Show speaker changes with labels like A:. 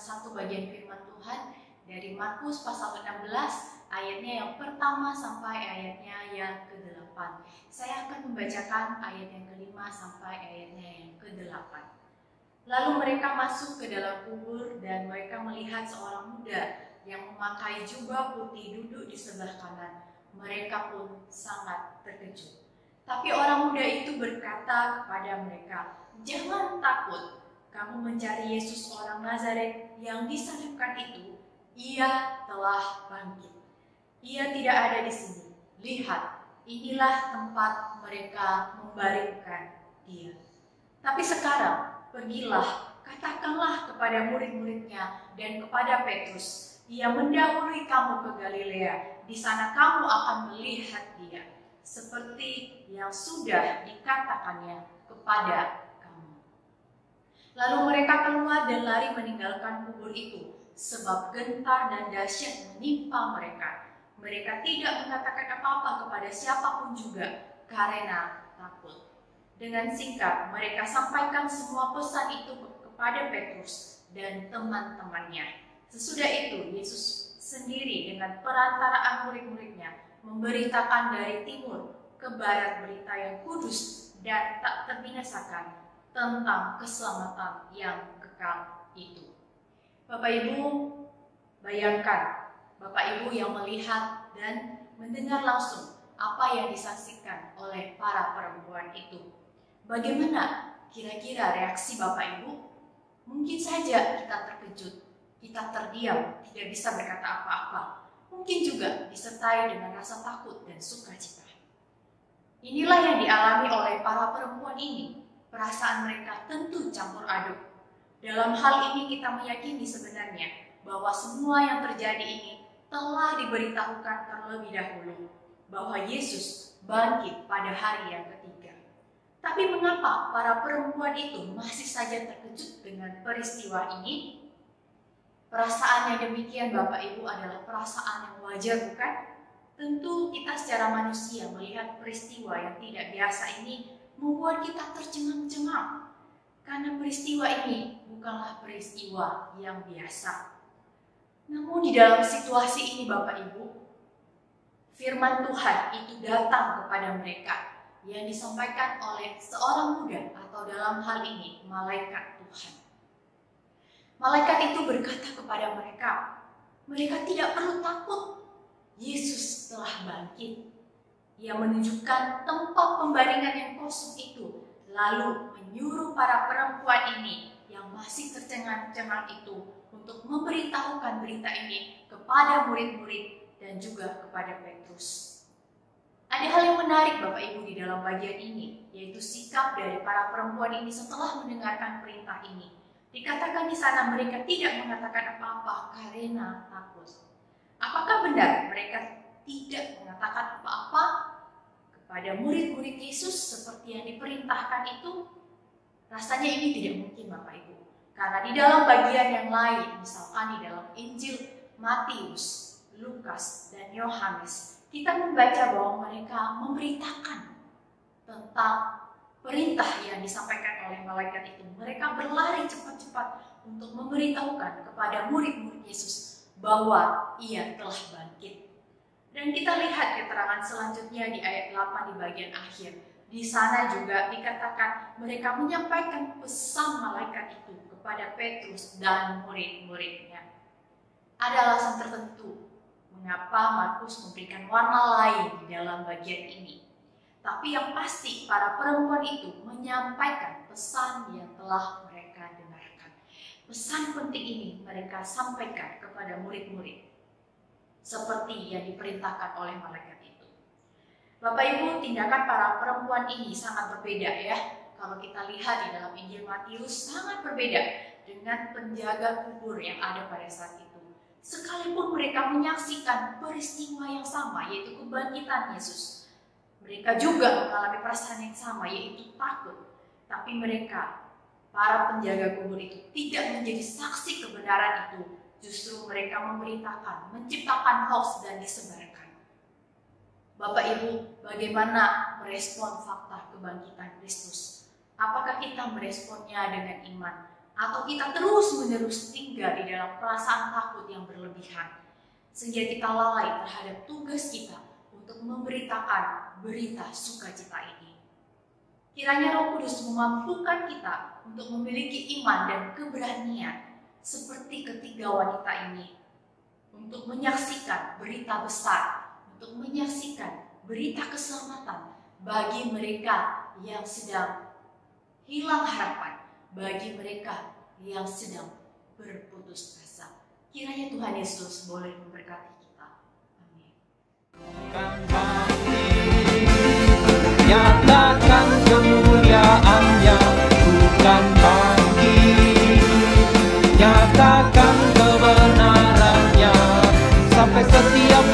A: satu bagian firman Tuhan dari Markus pasal 16 ayatnya yang pertama sampai ayatnya yang ke-8. Saya akan membacakan ayat yang ke-5 sampai ayatnya yang ke-8. Lalu mereka masuk ke dalam kubur dan mereka melihat seorang muda yang memakai jubah putih duduk di sebelah kanan. Mereka pun sangat terkejut. Tapi orang muda itu berkata kepada mereka, "Jangan takut, kamu mencari Yesus orang Nazaret yang disalibkan itu. Ia telah bangkit. Ia tidak ada di sini. Lihat, inilah tempat mereka membaringkan dia. Tapi sekarang, pergilah, katakanlah kepada murid-muridnya dan kepada Petrus, ia mendahului kamu ke Galilea. Di sana kamu akan melihat dia, seperti yang sudah dikatakannya kepada kamu." Lalu mereka keluar dan lari meninggalkan kubur itu, sebab gentar dan dahsyat menimpa mereka. Mereka tidak mengatakan apa-apa kepada siapapun juga, karena takut. Dengan singkat, mereka sampaikan semua pesan itu kepada Petrus dan teman-temannya. Sesudah itu, Yesus sendiri dengan perantaraan murid-muridnya memberitakan dari timur ke barat berita yang kudus dan tak terbinasakan tentang keselamatan yang kekal itu. Bapak Ibu, bayangkan Bapak Ibu yang melihat dan mendengar langsung apa yang disaksikan oleh para perempuan itu. Bagaimana kira-kira reaksi Bapak Ibu? Mungkin saja kita terkejut, kita terdiam, tidak bisa berkata apa-apa. Mungkin juga disertai dengan rasa takut dan sukacita. Inilah yang dialami oleh para perempuan ini. Perasaan mereka tentu campur aduk. Dalam hal ini kita meyakini sebenarnya bahwa semua yang terjadi ini telah diberitahukan terlebih dahulu bahwa Yesus bangkit pada hari yang ketiga. Tapi mengapa para perempuan itu masih saja terkejut dengan peristiwa ini? Perasaan yang demikian Bapak Ibu adalah perasaan yang wajar, bukan? Tentu kita secara manusia melihat peristiwa yang tidak biasa ini membuat kita tercengang-cengang. Karena peristiwa ini bukanlah peristiwa yang biasa. Namun di dalam situasi ini Bapak Ibu, firman Tuhan itu datang kepada mereka yang disampaikan oleh seorang muda atau dalam hal ini malaikat Tuhan. Malaikat itu berkata kepada mereka, mereka tidak perlu takut, Yesus telah bangkit. Ia menunjukkan tempat pembaringan yang kosong itu, lalu menyuruh para perempuan ini yang masih tercengang-cengang itu untuk memberitahukan berita ini kepada murid-murid dan juga kepada Petrus. Ada hal yang menarik Bapak Ibu di dalam bagian ini, yaitu sikap dari para perempuan ini setelah mendengarkan perintah ini. Dikatakan di sana mereka tidak mengatakan apa-apa karena takut. Apakah benar mereka tidak mengatakan apa-apa kepada murid-murid Yesus seperti yang diperintahkan itu? Rasanya ini tidak mungkin Bapak Ibu. Karena di dalam bagian yang lain, misalkan di dalam Injil Matius, Lukas, dan Yohanes, kita membaca bahwa mereka memberitakan tentang perintah yang disampaikan oleh malaikat itu. Mereka berlari cepat-cepat untuk memberitahukan kepada murid-murid Yesus bahwa ia telah bangkit. Dan kita lihat keterangan selanjutnya di ayat 8 di bagian akhir. Di sana juga dikatakan mereka menyampaikan pesan malaikat itu kepada Petrus dan murid-muridnya. Ada alasan tertentu mengapa Markus memberikan warna lain di dalam bagian ini. Tapi yang pasti para perempuan itu menyampaikan pesan yang telah mereka dengarkan. Pesan penting ini mereka sampaikan kepada murid-murid seperti yang diperintahkan oleh malaikat itu. Bapak Ibu, tindakan para perempuan ini sangat berbeda ya. Kalau kita lihat di dalam Injil Matius sangat berbeda dengan penjaga kubur yang ada pada saat itu. Sekalipun mereka menyaksikan peristiwa yang sama, yaitu kebangkitan Yesus, mereka juga mengalami perasaan yang sama, yaitu takut. Tapi mereka, para penjaga kubur itu, tidak menjadi saksi kebenaran itu. Justru mereka memberitakan, menciptakan hoax dan disebarkan. Bapak Ibu, bagaimana merespon fakta kebangkitan Kristus? Apakah kita meresponnya dengan iman? atau kita terus-menerus tinggal di dalam perasaan takut yang berlebihan, sehingga kita lalai terhadap tugas kita untuk memberitakan berita sukacita ini. Kiranya Roh Kudus memampukan kita untuk memiliki iman dan keberanian seperti ketiga wanita ini, untuk menyaksikan berita besar, untuk menyaksikan berita keselamatan bagi mereka yang sedang hilang harapan, bagi mereka yang sedang berputus asa. Kiranya Tuhan Yesus boleh memberkati kita. Amin.
B: Nyatakan kemuliaan-Nya, bukan bangkit. Nyatakan kebenaran-Nya sampai setiap